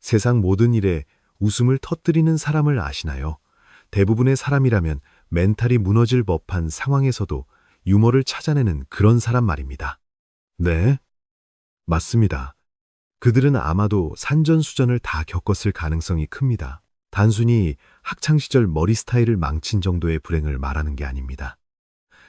세상 모든 일에 웃음을 터뜨리는 사람을 아시나요? 대부분의 사람이라면 멘탈이 무너질 법한 상황에서도 유머를 찾아내는 그런 사람 말입니다. 네, 맞습니다. 그들은 아마도 산전수전을 다 겪었을 가능성이 큽니다. 단순히 학창시절 머리 스타일을 망친 정도의 불행을 말하는 게 아닙니다.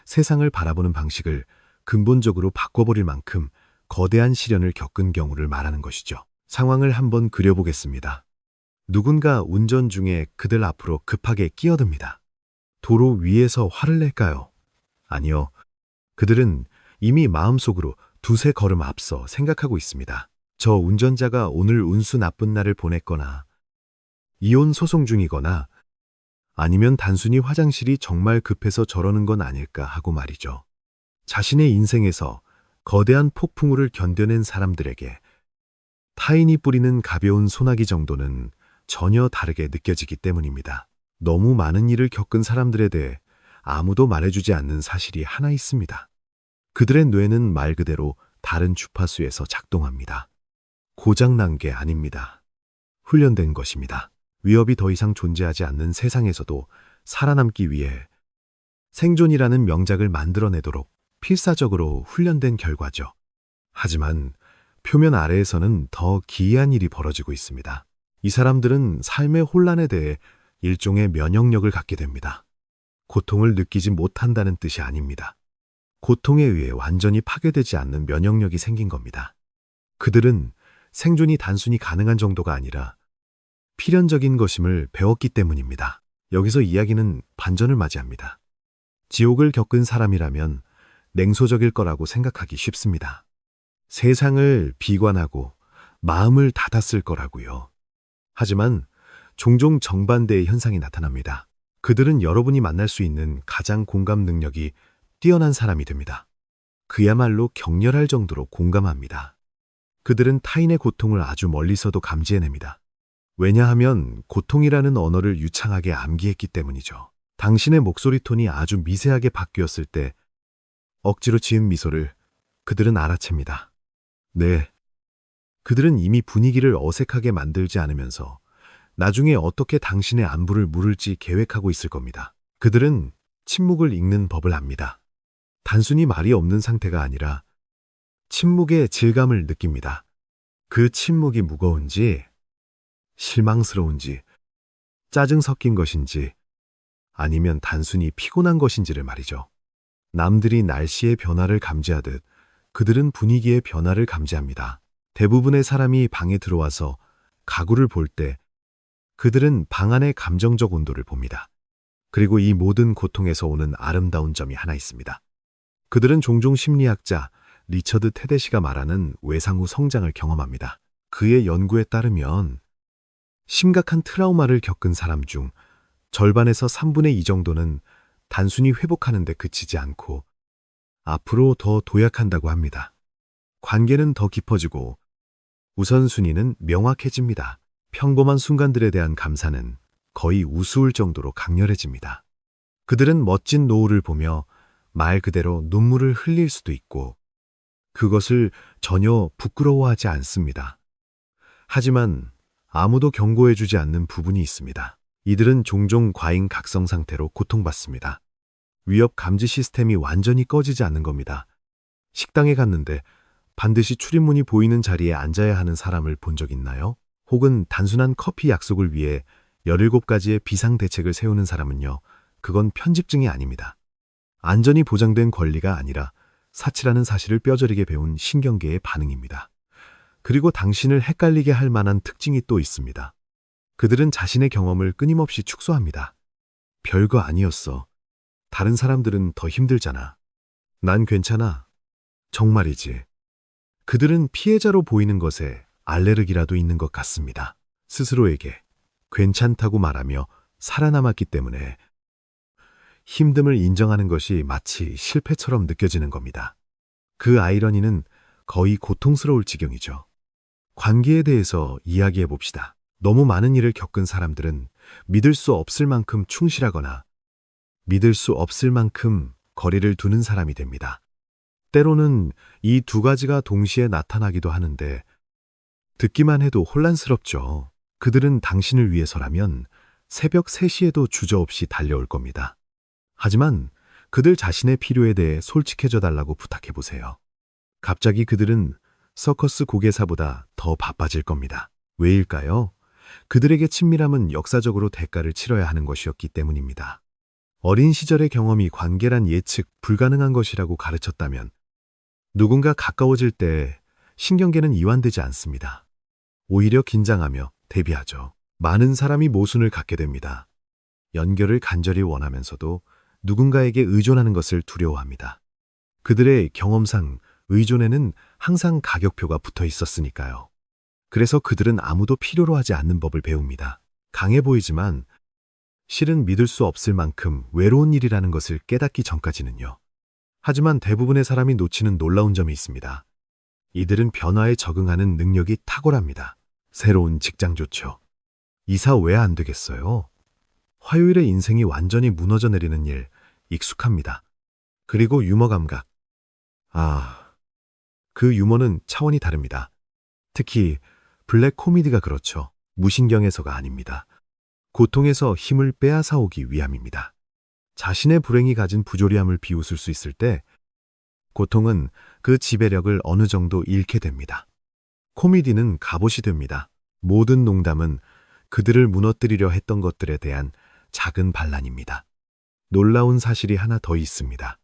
세상을 바라보는 방식을 근본적으로 바꿔버릴 만큼 거대한 시련을 겪은 경우를 말하는 것이죠. 상황을 한번 그려보겠습니다. 누군가 운전 중에 그들 앞으로 급하게 끼어듭니다. 도로 위에서 화를 낼까요? 아니요. 그들은 이미 마음속으로 두세 걸음 앞서 생각하고 있습니다. 저 운전자가 오늘 운수 나쁜 날을 보냈거나, 이혼 소송 중이거나, 아니면 단순히 화장실이 정말 급해서 저러는 건 아닐까 하고 말이죠. 자신의 인생에서 거대한 폭풍우를 견뎌낸 사람들에게 타인이 뿌리는 가벼운 소나기 정도는 전혀 다르게 느껴지기 때문입니다. 너무 많은 일을 겪은 사람들에 대해 아무도 말해주지 않는 사실이 하나 있습니다. 그들의 뇌는 말 그대로 다른 주파수에서 작동합니다. 고장난 게 아닙니다. 훈련된 것입니다. 위협이 더 이상 존재하지 않는 세상에서도 살아남기 위해 생존이라는 명작을 만들어내도록 필사적으로 훈련된 결과죠. 하지만 표면 아래에서는 더 기이한 일이 벌어지고 있습니다. 이 사람들은 삶의 혼란에 대해 일종의 면역력을 갖게 됩니다. 고통을 느끼지 못한다는 뜻이 아닙니다. 고통에 의해 완전히 파괴되지 않는 면역력이 생긴 겁니다. 그들은 생존이 단순히 가능한 정도가 아니라 필연적인 것임을 배웠기 때문입니다. 여기서 이야기는 반전을 맞이합니다. 지옥을 겪은 사람이라면 냉소적일 거라고 생각하기 쉽습니다. 세상을 비관하고 마음을 닫았을 거라고요. 하지만 종종 정반대의 현상이 나타납니다. 그들은 여러분이 만날 수 있는 가장 공감 능력이 뛰어난 사람이 됩니다. 그야말로 격렬할 정도로 공감합니다. 그들은 타인의 고통을 아주 멀리서도 감지해냅니다. 왜냐하면 고통이라는 언어를 유창하게 암기했기 때문이죠. 당신의 목소리 톤이 아주 미세하게 바뀌었을 때 억지로 지은 미소를 그들은 알아챕니다. 네, 그들은 이미 분위기를 어색하게 만들지 않으면서 나중에 어떻게 당신의 안부를 물을지 계획하고 있을 겁니다. 그들은 침묵을 읽는 법을 압니다. 단순히 말이 없는 상태가 아니라 침묵의 질감을 느낍니다. 그 침묵이 무거운지, 실망스러운지, 짜증 섞인 것인지, 아니면 단순히 피곤한 것인지를 말이죠. 남들이 날씨의 변화를 감지하듯 그들은 분위기의 변화를 감지합니다. 대부분의 사람이 방에 들어와서 가구를 볼 때 그들은 방 안의 감정적 온도를 봅니다. 그리고 이 모든 고통에서 오는 아름다운 점이 하나 있습니다. 그들은 종종 심리학자 리처드 테데시가 말하는 외상 후 성장을 경험합니다. 그의 연구에 따르면 심각한 트라우마를 겪은 사람 중 절반에서 3분의 2 정도는 단순히 회복하는 데 그치지 않고 앞으로 더 도약한다고 합니다. 관계는 더 깊어지고 우선순위는 명확해집니다. 평범한 순간들에 대한 감사는 거의 우스울 정도로 강렬해집니다. 그들은 멋진 노을을 보며 말 그대로 눈물을 흘릴 수도 있고 그것을 전혀 부끄러워하지 않습니다. 하지만 아무도 경고해주지 않는 부분이 있습니다. 이들은 종종 과잉 각성 상태로 고통받습니다. 위협 감지 시스템이 완전히 꺼지지 않는 겁니다. 식당에 갔는데 반드시 출입문이 보이는 자리에 앉아야 하는 사람을 본 적 있나요? 혹은 단순한 커피 약속을 위해 17가지의 비상대책을 세우는 사람은요, 그건 편집증이 아닙니다. 안전이 보장된 권리가 아니라 사치라는 사실을 뼈저리게 배운 신경계의 반응입니다. 그리고 당신을 헷갈리게 할 만한 특징이 또 있습니다. 그들은 자신의 경험을 끊임없이 축소합니다. 별거 아니었어. 다른 사람들은 더 힘들잖아. 난 괜찮아. 정말이지. 그들은 피해자로 보이는 것에 알레르기라도 있는 것 같습니다. 스스로에게 괜찮다고 말하며 살아남았기 때문에 힘듦을 인정하는 것이 마치 실패처럼 느껴지는 겁니다. 그 아이러니는 거의 고통스러울 지경이죠. 관계에 대해서 이야기해 봅시다. 너무 많은 일을 겪은 사람들은 믿을 수 없을 만큼 충실하거나 믿을 수 없을 만큼 거리를 두는 사람이 됩니다. 때로는 이 두 가지가 동시에 나타나기도 하는데 듣기만 해도 혼란스럽죠. 그들은 당신을 위해서라면 새벽 3시에도 주저없이 달려올 겁니다. 하지만 그들 자신의 필요에 대해 솔직해져 달라고 부탁해 보세요. 갑자기 그들은 서커스 고개사보다 더 바빠질 겁니다. 왜일까요? 그들에게 친밀함은 역사적으로 대가를 치러야 하는 것이었기 때문입니다. 어린 시절의 경험이 관계란 예측 불가능한 것이라고 가르쳤다면 누군가 가까워질 때 신경계는 이완되지 않습니다. 오히려 긴장하며 대비하죠. 많은 사람이 모순을 갖게 됩니다. 연결을 간절히 원하면서도 누군가에게 의존하는 것을 두려워합니다. 그들의 경험상 의존에는 항상 가격표가 붙어 있었으니까요. 그래서 그들은 아무도 필요로 하지 않는 법을 배웁니다. 강해 보이지만 실은 믿을 수 없을 만큼 외로운 일이라는 것을 깨닫기 전까지는요. 하지만 대부분의 사람이 놓치는 놀라운 점이 있습니다. 이들은 변화에 적응하는 능력이 탁월합니다. 새로운 직장 좋죠. 이사 왜 안 되겠어요? 화요일에 인생이 완전히 무너져 내리는 일 익숙합니다. 그리고 유머 감각. 그 유머는 차원이 다릅니다. 특히 블랙 코미디가 그렇죠. 무신경에서가 아닙니다. 고통에서 힘을 빼앗아오기 위함입니다. 자신의 불행이 가진 부조리함을 비웃을 수 있을 때 고통은 그 지배력을 어느 정도 잃게 됩니다. 코미디는 갑옷이 됩니다. 모든 농담은 그들을 무너뜨리려 했던 것들에 대한 작은 반란입니다. 놀라운 사실이 하나 더 있습니다.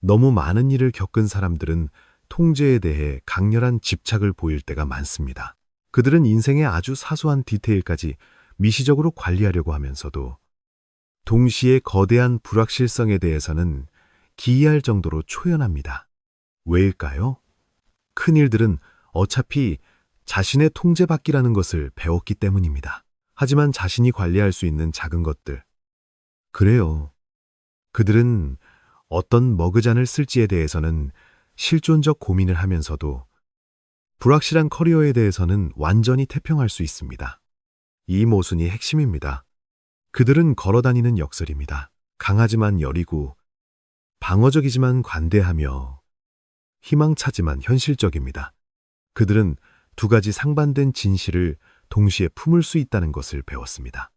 너무 많은 일을 겪은 사람들은 통제에 대해 강렬한 집착을 보일 때가 많습니다. 그들은 인생의 아주 사소한 디테일까지 미시적으로 관리하려고 하면서도 동시에 거대한 불확실성에 대해서는 기이할 정도로 초연합니다. 왜일까요? 큰 일들은 어차피 자신의 통제받기라는 것을 배웠기 때문입니다. 하지만 자신이 관리할 수 있는 작은 것들. 그래요. 그들은 어떤 머그잔을 쓸지에 대해서는 실존적 고민을 하면서도 불확실한 커리어에 대해서는 완전히 태평할 수 있습니다. 이 모순이 핵심입니다. 그들은 걸어다니는 역설입니다. 강하지만 여리고, 방어적이지만 관대하며, 희망차지만 현실적입니다. 그들은 두 가지 상반된 진실을 동시에 품을 수 있다는 것을 배웠습니다.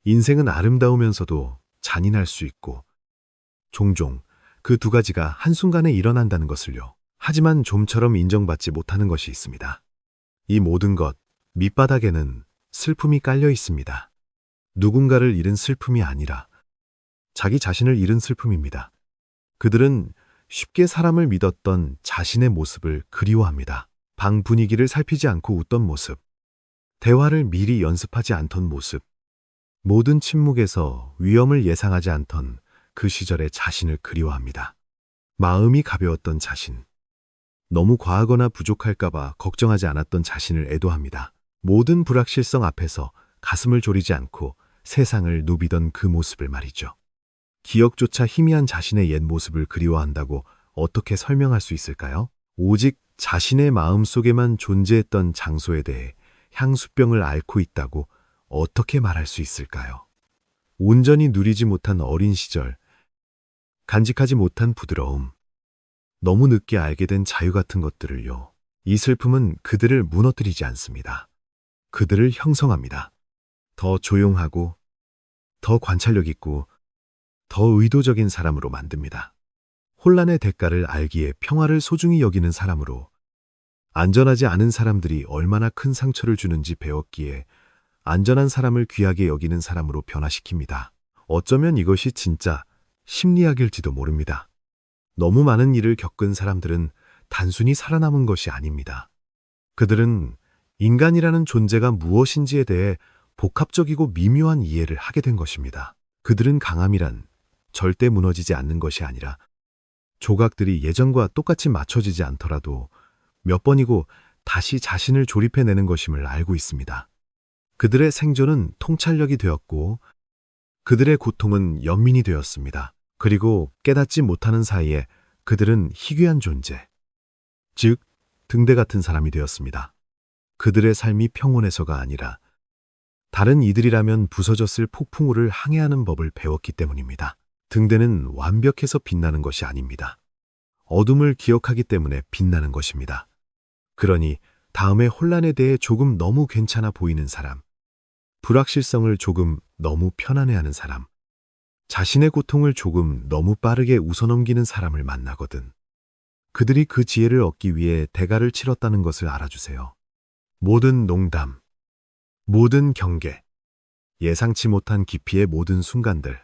인생은 아름다우면서도 잔인할 수 있고, 종종 그 두 가지가 한순간에 일어난다는 것을요. 하지만 좀처럼 인정받지 못하는 것이 있습니다. 이 모든 것, 밑바닥에는 슬픔이 깔려 있습니다. 누군가를 잃은 슬픔이 아니라 자기 자신을 잃은 슬픔입니다. 그들은 쉽게 사람을 믿었던 자신의 모습을 그리워합니다. 방 분위기를 살피지 않고 웃던 모습, 대화를 미리 연습하지 않던 모습, 모든 침묵에서 위험을 예상하지 않던 그 시절의 자신을 그리워합니다. 마음이 가벼웠던 자신, 너무 과하거나 부족할까봐 걱정하지 않았던 자신을 애도합니다. 모든 불확실성 앞에서 가슴을 졸이지 않고 세상을 누비던 그 모습을 말이죠. 기억조차 희미한 자신의 옛 모습을 그리워한다고 어떻게 설명할 수 있을까요? 오직 자신의 마음속에만 존재했던 장소에 대해 향수병을 앓고 있다고 어떻게 말할 수 있을까요? 온전히 누리지 못한 어린 시절, 간직하지 못한 부드러움, 너무 늦게 알게 된 자유 같은 것들을요. 이 슬픔은 그들을 무너뜨리지 않습니다. 그들을 형성합니다. 더 조용하고, 더 관찰력 있고, 더 의도적인 사람으로 만듭니다. 혼란의 대가를 알기에 평화를 소중히 여기는 사람으로, 안전하지 않은 사람들이 얼마나 큰 상처를 주는지 배웠기에 안전한 사람을 귀하게 여기는 사람으로 변화시킵니다. 어쩌면 이것이 진짜 심리학일지도 모릅니다. 너무 많은 일을 겪은 사람들은 단순히 살아남은 것이 아닙니다. 그들은 인간이라는 존재가 무엇인지에 대해 복합적이고 미묘한 이해를 하게 된 것입니다. 그들은 강함이란 절대 무너지지 않는 것이 아니라 조각들이 예전과 똑같이 맞춰지지 않더라도 몇 번이고 다시 자신을 조립해내는 것임을 알고 있습니다. 그들의 생존은 통찰력이 되었고 그들의 고통은 연민이 되었습니다. 그리고 깨닫지 못하는 사이에 그들은 희귀한 존재, 즉 등대 같은 사람이 되었습니다. 그들의 삶이 평온해서가 아니라 다른 이들이라면 부서졌을 폭풍우를 항해하는 법을 배웠기 때문입니다. 등대는 완벽해서 빛나는 것이 아닙니다. 어둠을 기억하기 때문에 빛나는 것입니다. 그러니 다음의 혼란에 대해 조금 너무 괜찮아 보이는 사람, 불확실성을 조금 너무 편안해하는 사람, 자신의 고통을 조금 너무 빠르게 웃어넘기는 사람을 만나거든. 그들이 그 지혜를 얻기 위해 대가를 치렀다는 것을 알아주세요. 모든 농담, 모든 경계, 예상치 못한 깊이의 모든 순간들.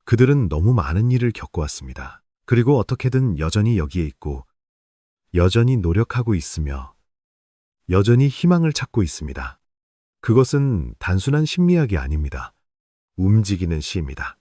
그들은 너무 많은 일을 겪어왔습니다. 그리고 어떻게든 여전히 여기에 있고, 여전히 노력하고 있으며, 여전히 희망을 찾고 있습니다. 그것은 단순한 심리학이 아닙니다. 움직이는 시입니다.